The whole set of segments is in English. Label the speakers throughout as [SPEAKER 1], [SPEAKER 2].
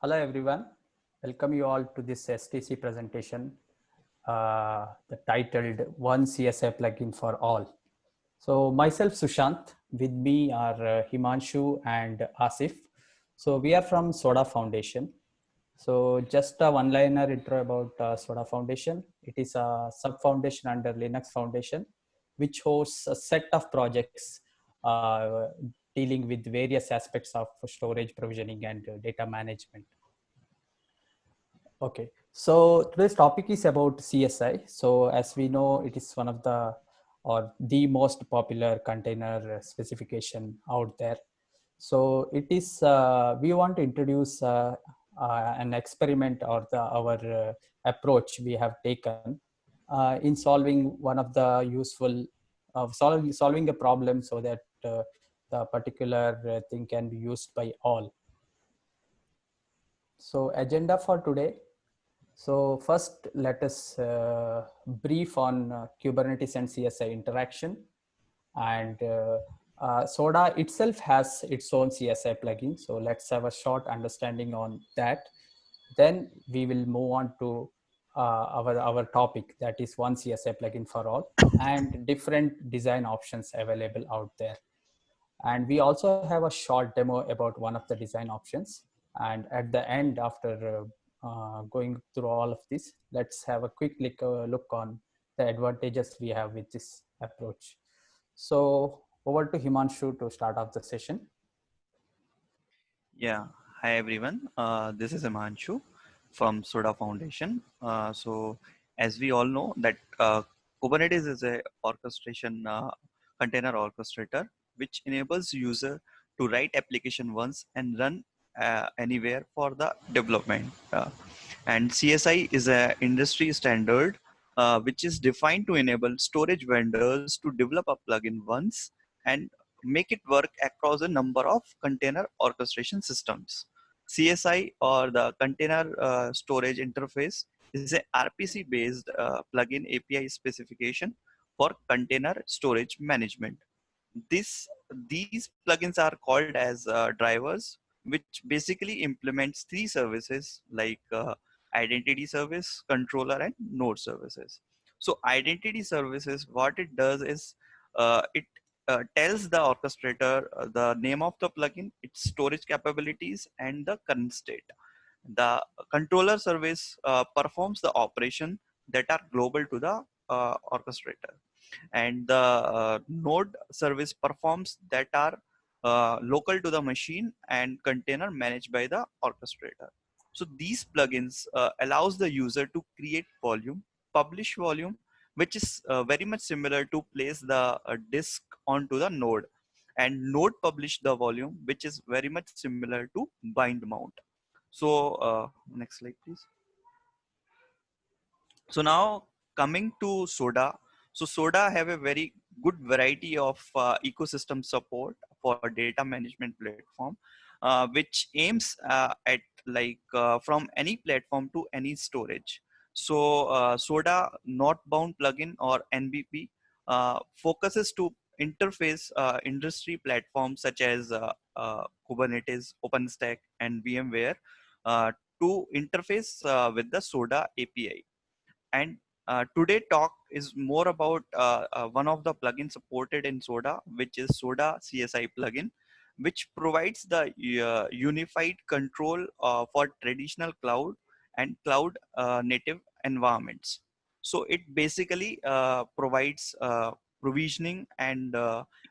[SPEAKER 1] Hello everyone, welcome you all to this STC presentation, the titled One CSI Plugin for All. So myself Sushant, with me are Himanshu and Asif. So we are from Soda Foundation. So just a one-liner intro about Soda Foundation. It is a sub-foundation under Linux Foundation, which hosts a set of projects dealing with various aspects of storage provisioning and data management. Okay, so today's topic is about CSI. So as we know, it is one of the or the most popular container specification out there. So it is we want to introduce an experiment or our approach we have taken in solving one of the useful solving a problem so that the particular thing can be used by all. So agenda for today. So first, let us brief on Kubernetes and CSI interaction. And Soda itself has its own CSI plugin. So let's have a short understanding on that. Then we will move on to our topic, that is one CSI plugin for all, and different design options available out there. And we also have a short demo about one of the design options. And at the end, after going through all of this, let's have a quick look on the advantages we have with this approach. So over to Himanshu to start off the session.
[SPEAKER 2] Yeah, hi everyone. This is Himanshu from Soda Foundation. As we all know that Kubernetes is a orchestration container orchestrator, which enables user to write application once and run anywhere for the development. And CSI is a industry standard which is defined to enable storage vendors to develop a plugin once and make it work across a number of container orchestration systems. CSI, or the Container Storage Interface, is a RPC based plugin API specification for container storage management. This These plugins are called as drivers, which basically implements three services like identity service, controller, and node services. So identity services, what it does is it tells the orchestrator the name of the plugin, its storage capabilities, and the current state. The controller service performs the operation that are global to the orchestrator, and the node service performs that are local to the machine and container managed by the orchestrator. So these plugins allows the user to create volume, publish volume, which is very much similar to place the disk onto the node, and node publish the volume, which is very much similar to bind mount. So next slide, please. So now coming to Soda. So Soda have a very good variety of ecosystem support for data management platform, which aims at from any platform to any storage. So Soda Northbound plugin, or NBP, focuses to interface industry platforms such as Kubernetes, OpenStack, and VMware uh, to interface with the Soda API. And today talk is more about one of the plugins supported in Soda, which is Soda CSI plugin, which provides the unified control for traditional cloud and cloud native environments. So it basically provides provisioning and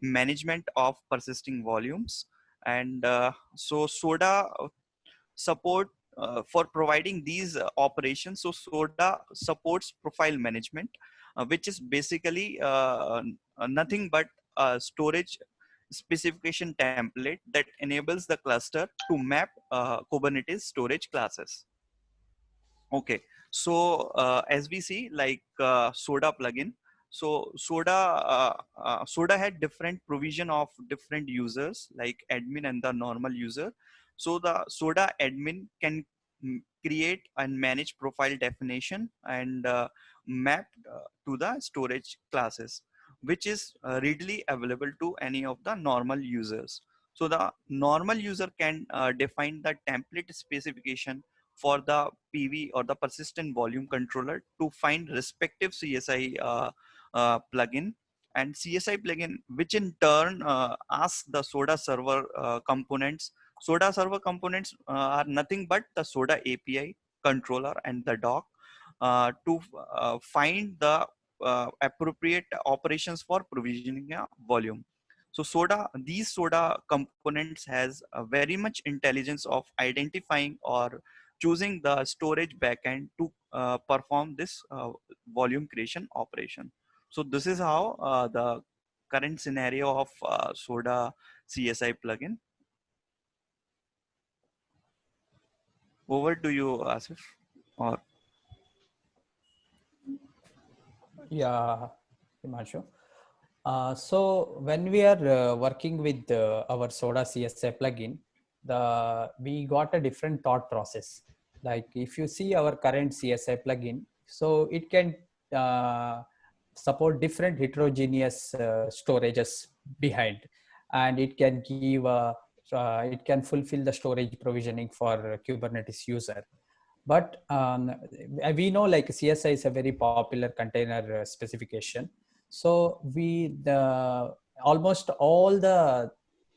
[SPEAKER 2] management of persisting volumes. And so Soda support for providing these operations. So Soda supports profile management, which is basically nothing but a storage specification template that enables the cluster to map Kubernetes storage classes. Okay, so as we see, like Soda plugin, so Soda had different provision of different users, like admin and the normal user. So the Soda admin can create and manage profile definition and map to the storage classes, which is readily available to any of the normal users. So the normal user can define the template specification for the PV or the persistent volume controller to find respective CSI plugin, and CSI plugin, which in turn asks the SODA server components. SODA server components are nothing but the SODA API controller and the dock to find the appropriate operations for provisioning a volume. So these SODA components has a very much intelligence of identifying or choosing the storage backend to perform this volume creation operation. So this is how the current scenario of SODA CSI plugin. Over to you, Asif. Or
[SPEAKER 1] Yeah, Himanshu. So when we are working with our Soda CSI plugin, we got a different thought process. Like if you see our current CSI plugin, so it can uh, support different heterogeneous storages behind, and it can fulfill the storage provisioning for Kubernetes user. But we know like CSI is a very popular container specification. So almost all the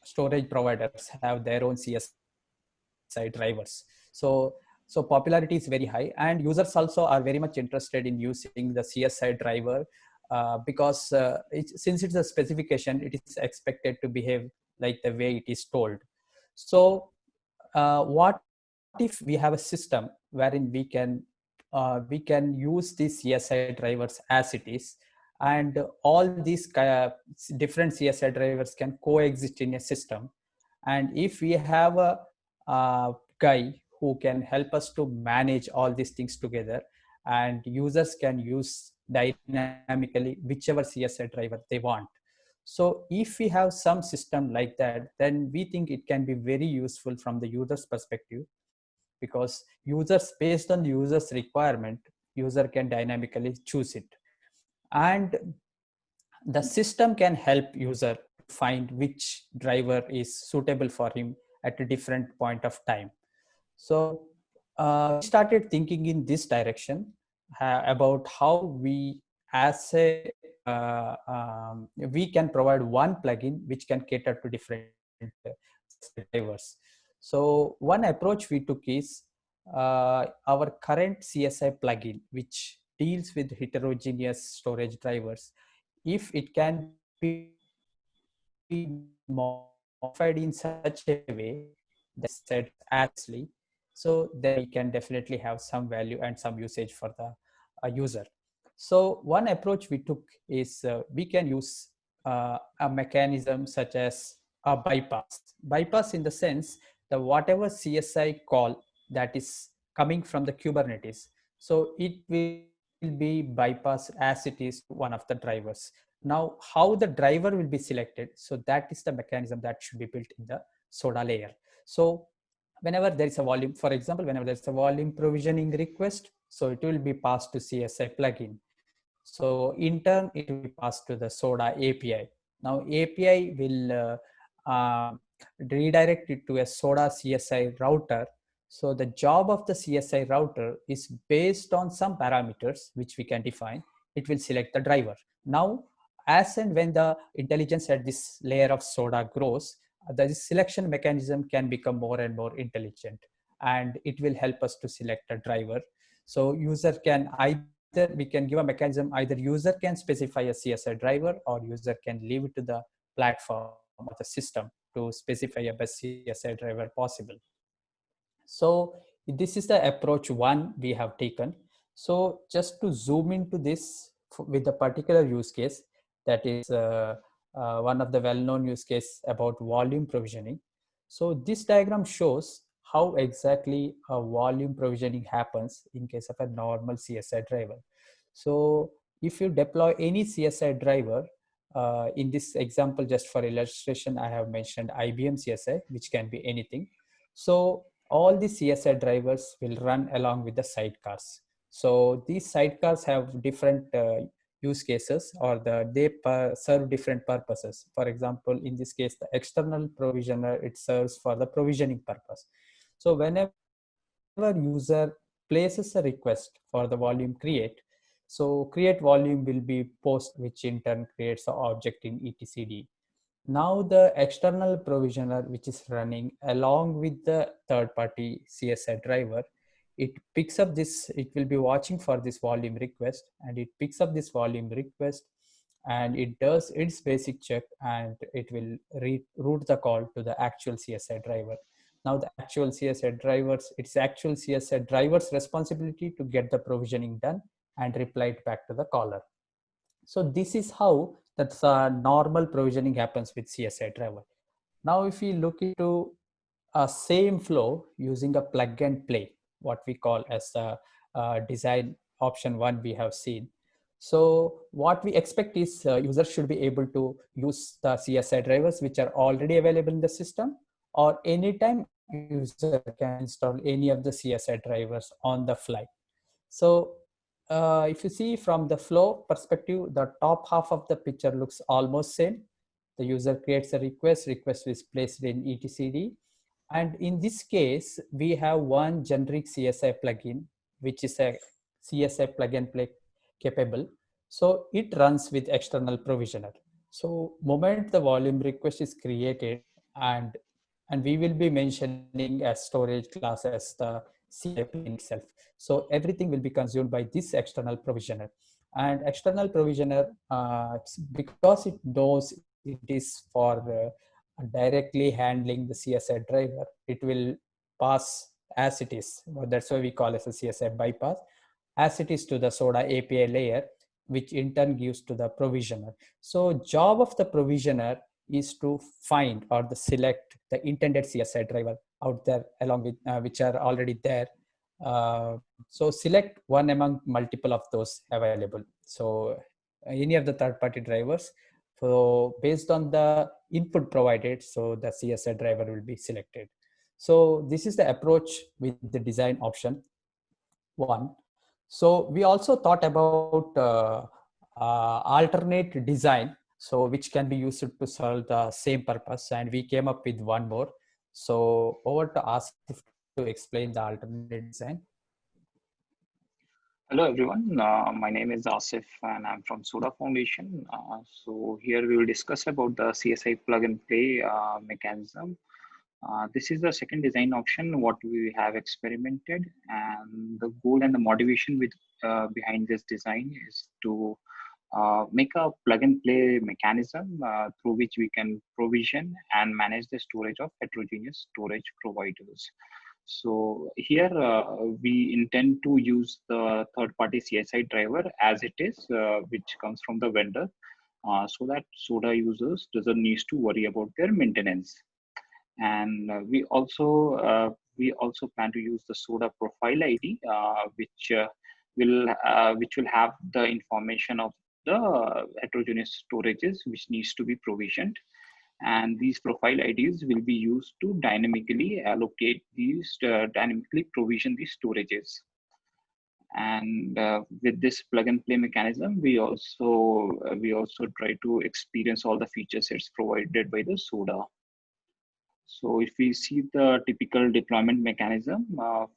[SPEAKER 1] storage providers have their own CSI drivers. So popularity is very high, and users also are very much interested in using the CSI driver because since it's a specification, it is expected to behave like the way it is told. So what if we have a system wherein we can use these CSI drivers as it is, and all these different CSI drivers can coexist in a system. And if we have a guy who can help us to manage all these things together, and users can use dynamically whichever CSI driver they want. So if we have some system like that, then we think it can be very useful from the user's perspective, because users, based on the user's requirement, user can dynamically choose it. And the system can help user to find which driver is suitable for him at a different point of time. So we started thinking in this direction about how as a we can provide one plugin which can cater to different CSI drivers. So one approach we took is our current CSI plugin, which deals with heterogeneous storage drivers. If it can be modified in such a way that CSI drivers as nicely, so then we can definitely have some value and some usage for the user. So one approach we took is we can use a mechanism such as a bypass in the sense that whatever CSI call that is coming from the Kubernetes, so it will be bypassed as it is to one of the drivers. Now how the driver will be selected, so that is the mechanism that should be built in the Soda layer. So whenever there is a volume, for example, whenever there's a volume provisioning request, so it will be passed to CSI plugin. So in turn, it will be passed to the Soda API. Now API will redirect it to a Soda CSI router. So the job of the CSI router is based on some parameters which we can define. It will select the driver. Now, as and when the intelligence at this layer of Soda grows, the selection mechanism can become more and more intelligent, and it will help us to select a driver. So user can either, we can give a mechanism, either user can specify a CSI driver, or user can leave it to the platform or the system to specify a best CSI driver possible. So this is the approach one we have taken. So just to zoom into this with a particular use case, that is one of the well-known use case about volume provisioning. So this diagram shows how exactly a volume provisioning happens in case of a normal CSI driver. So if you deploy any CSI driver, in this example, just for illustration, I have mentioned IBM CSI, which can be anything. So all the CSI drivers will run along with the sidecars. So these sidecars have different use cases, or serve different purposes. For example, in this case, the external provisioner, it serves for the provisioning purpose. So whenever user places a request for the volume create, so create volume will be post, which in turn creates the object in etcd. Now the external provisioner, which is running along with the third party CSI driver, it picks up this, it will be watching for this volume request, and it picks up this volume request, and it does its basic check, and it will route the call to the actual CSI driver. Now the actual CSI drivers, it's actual CSI driver's responsibility to get the provisioning done and reply it back to the caller. So this is how that's normal provisioning happens with CSI driver. Now, if we look into a same flow using a plug and play, what we call as the design option one we have seen. So what we expect is users should be able to use the CSI drivers which are already available in the system, or anytime user can install any of the CSI drivers on the fly. So if you see from the flow perspective, the top half of the picture looks almost same. The user creates a request is placed in etcd. And in this case, we have one generic CSI plugin, which is a CSI plug and play capable. So it runs with external provisioner. So moment the volume request is created, and we will be mentioning as storage class as the CSI plugin itself. So everything will be consumed by this external provisioner. And external provisioner, because it knows it is for directly handling the CSI driver, it will pass as it is. That's why we call it a CSI bypass, as it is to the SODA API layer, which in turn gives to the provisioner. So job of the provisioner is to find or the select the intended CSI driver out there along with which are already there. So select one among multiple of those available. So any of the third-party drivers. So based on the input provided, so the CSI driver will be selected. So this is the approach with the design option one. So we also thought about alternate design, so which can be used to solve the same purpose, and we came up with one more. So over to Asif to explain the alternate design.
[SPEAKER 3] Hello everyone, my name is Asif and I'm from Soda Foundation. So here we will discuss about the CSI plug and play mechanism. This is the second design option what we have experimented, and the goal and the motivation with behind this design is to make a plug and play mechanism through which we can provision and manage the storage of heterogeneous storage providers. So here we intend to use the third-party CSI driver as it is, which comes from the vendor, so that SODA users doesn't need to worry about their maintenance. And we also plan to use the SODA profile ID, which will have the information of the heterogeneous storages which needs to be provisioned, and these profile IDs will be used to dynamically allocate these, dynamically provision these storages. And with this plug and play mechanism, we also try to experience all the feature sets provided by the SODA. So if we see the typical deployment mechanism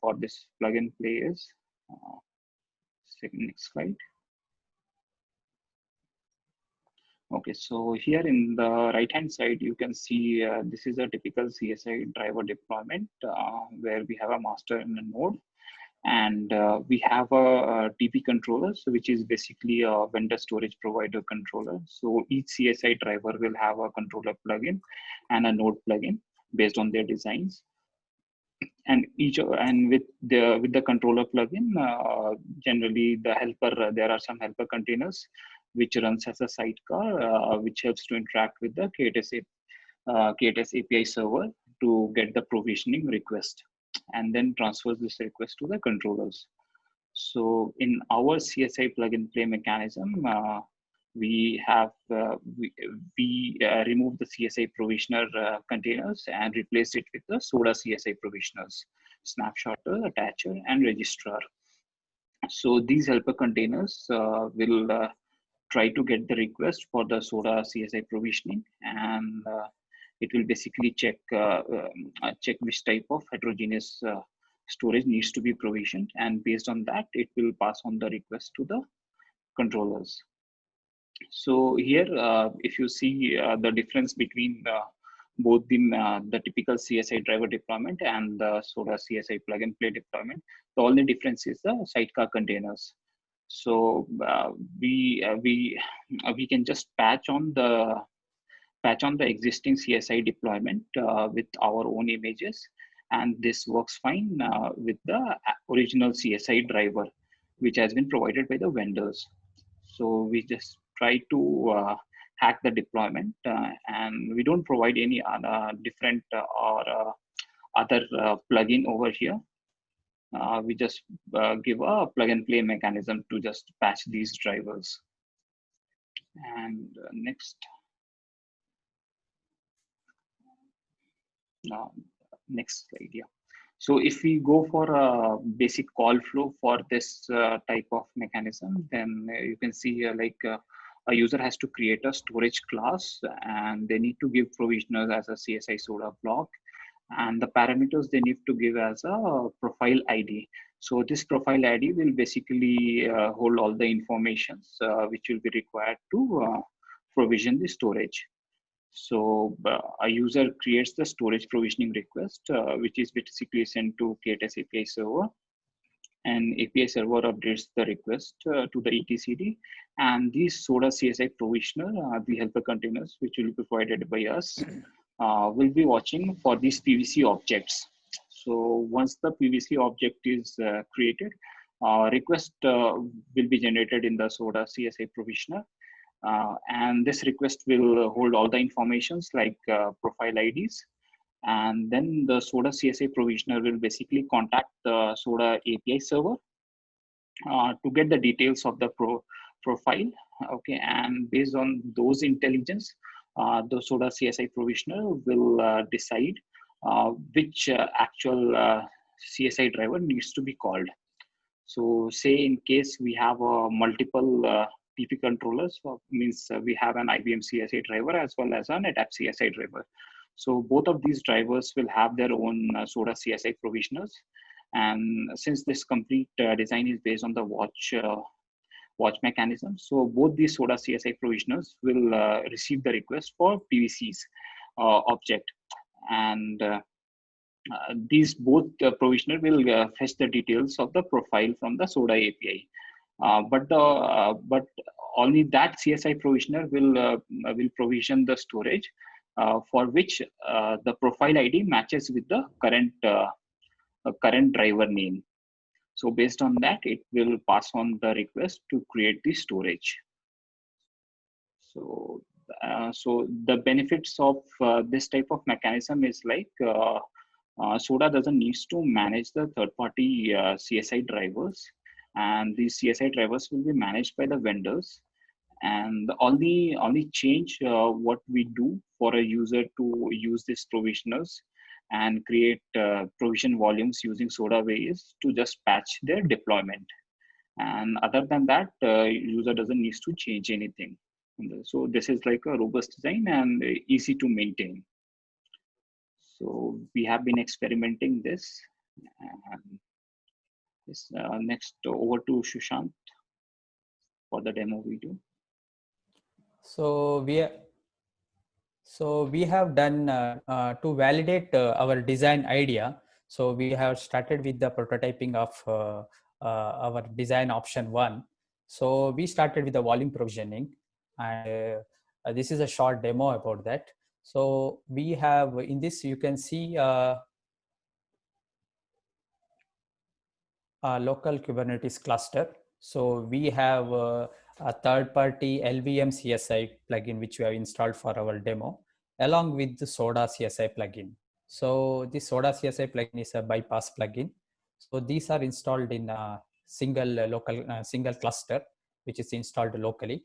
[SPEAKER 3] for this plug and play is, next slide. Okay, so here in the right hand side, you can see this is a typical CSI driver deployment where we have a master and a node, and we have a TP controller, so which is basically a vendor storage provider controller. So each CSI driver will have a controller plugin and a node plugin based on their designs. And with the controller plugin, generally the helper, there are some helper containers which runs as a sidecar, which helps to interact with the K8s API server to get the provisioning request, and then transfers this request to the controllers. So in our CSI plug and play mechanism, we remove the CSI provisioner containers and replace it with the SODA CSI provisioners, snapshotter, attacher, and registrar. So these helper containers will try to get the request for the SODA CSI provisioning, and it will basically check which type of heterogeneous storage needs to be provisioned, and based on that, it will pass on the request to the controllers. So here, if you see the difference between both the typical CSI driver deployment and the SODA CSI plug and play deployment, the only difference is the sidecar containers. So we can just patch on the existing CSI deployment with our own images, and this works fine with the original CSI driver, which has been provided by the vendors. So we just try to hack the deployment, and we don't provide any different or other plugin over here. We just give a plug and play mechanism to just patch these drivers. And next slide, yeah. So if we go for a basic call flow for this type of mechanism, then you can see a user has to create a storage class, and they need to give provisioners as a CSI SODA block, and the parameters they need to give as a profile ID. So this profile ID will basically hold all the informations which will be required to provision the storage. So a user creates the storage provisioning request, which is basically sent to KTS API server, and API server updates the request to the etcd, and these SODA CSI provisioner, the helper containers, which will be provided by us, will be watching for these PVC objects. So once the PVC object is created, request will be generated in the SODA CSI provisioner. And this request will hold all the informations like profile IDs. And then the SODA CSI provisioner will basically contact the SODA API server to get the details of the profile. Okay, and based on those intelligence, the SODA CSI provisioner will decide which actual CSI driver needs to be called. So say in case we have multiple TP controllers, means we have an IBM CSI driver as well as an NetApp CSI driver. So both of these drivers will have their own SODA CSI provisioners. And since this complete design is based on the watch mechanism, so both these SODA CSI provisioners will receive the request for PVCs object. And these both provisioner will fetch the details of the profile from the SODA API. But only that CSI provisioner will provision the storage for which the profile ID matches with the current driver name. So based on that, it will pass on the request to create the storage. So the benefits of this type of mechanism is like SODA doesn't need to manage the third-party CSI drivers, and these CSI drivers will be managed by the vendors. And the only change what we do for a user to use these provisioners and create provision volumes using SODAWay is to just patch their deployment. And other than that, user doesn't need to change anything. So this is like a robust design and easy to maintain. So we have been experimenting this. And this, next over to Sushant for the demo video.
[SPEAKER 1] So we have done to validate our design idea. So we have started with the prototyping of our design option 1. So we started with the volume provisioning, and this is a short demo about that. So we have in this, you can see a local Kubernetes cluster. So we have a third-party LVM CSI plugin, which we have installed for our demo, along with the SODA CSI plugin. So the SODA CSI plugin is a bypass plugin. So these are installed in a single cluster, which is installed locally.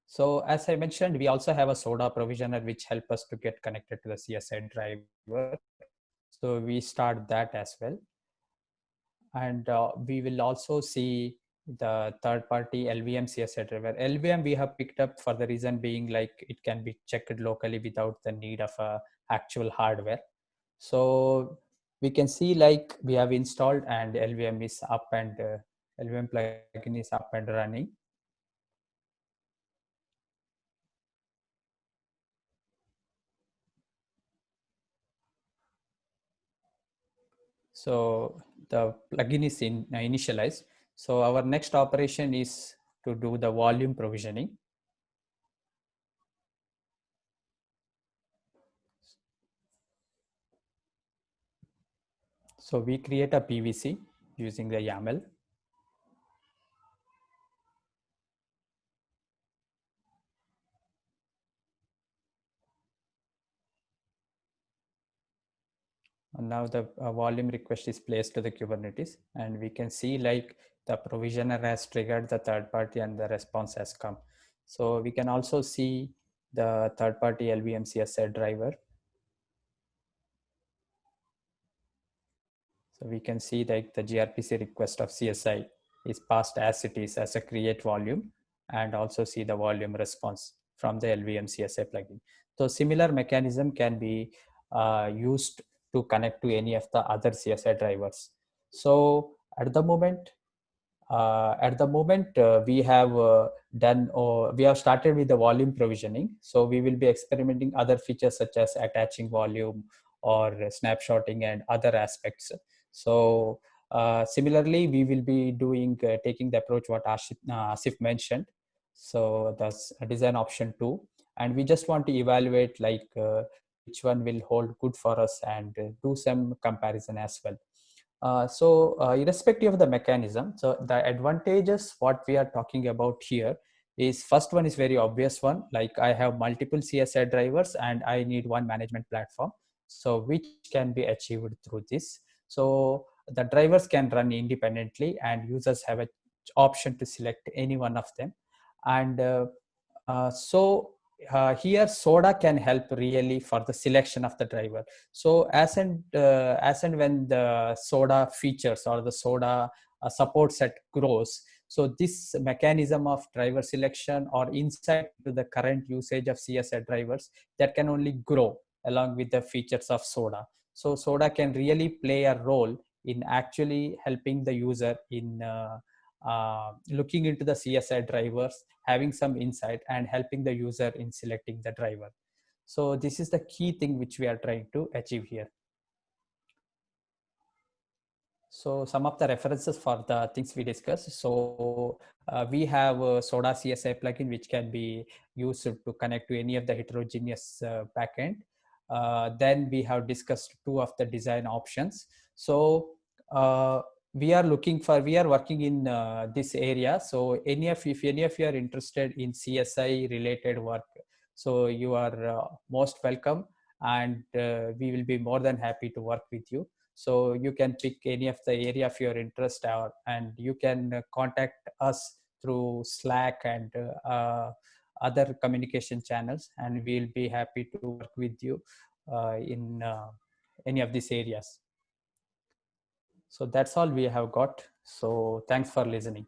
[SPEAKER 1] So as I mentioned, we also have a SODA provisioner, which help us to get connected to the CSI driver. So we start that as well. And we will also see the third party LVM CSI driver. LVM we have picked up for the reason being like it can be checked locally without the need of a actual hardware. So we can see like we have installed and LVM is up and LVM plugin is up and running. So the plugin is initialized. So our next operation is to do the volume provisioning. So we create a PVC using the YAML. And now the volume request is placed to the Kubernetes, and we can see like the provisioner has triggered the third party and the response has come. So we can also see the third party LVM CSI driver. So we can see that the gRPC request of CSI is passed as it is as a create volume, and also see the volume response from the LVM CSI plugin. So similar mechanism can be used to connect to any of the other CSI drivers. So at the moment, we have done, or we have started with the volume provisioning. So we will be experimenting other features such as attaching volume or snapshotting and other aspects. So similarly, we will be doing taking the approach what Asif mentioned. So that's a design option 2, and we just want to evaluate like which one will hold good for us and do some comparison as well. Irrespective of the mechanism, so the advantages what we are talking about here is, first one is very obvious one, like I have multiple CSI drivers and I need one management platform, so which can be achieved through this. So the drivers can run independently and users have an option to select any one of them. And here Soda can help really for the selection of the driver. So as and when the Soda features or the Soda support set grows, so this mechanism of driver selection or insight to the current usage of CSI drivers, that can only grow along with the features of Soda. So Soda can really play a role in actually helping the user in looking into the CSI drivers, having some insight, and helping the user in selecting the driver. So this is the key thing which we are trying to achieve here. So some of the references for the things we discussed. So we have a Soda CSI plugin which can be used to connect to any of the heterogeneous backend. Then we have discussed 2 of the design options. So we are working in this area. So if any of you are interested in CSI related work, so you are most welcome, and we will be more than happy to work with you. So you can pick any of the area of your interest, and you can contact us through Slack and other communication channels, and we'll be happy to work with you in any of these areas. So that's all we have got. So thanks for listening.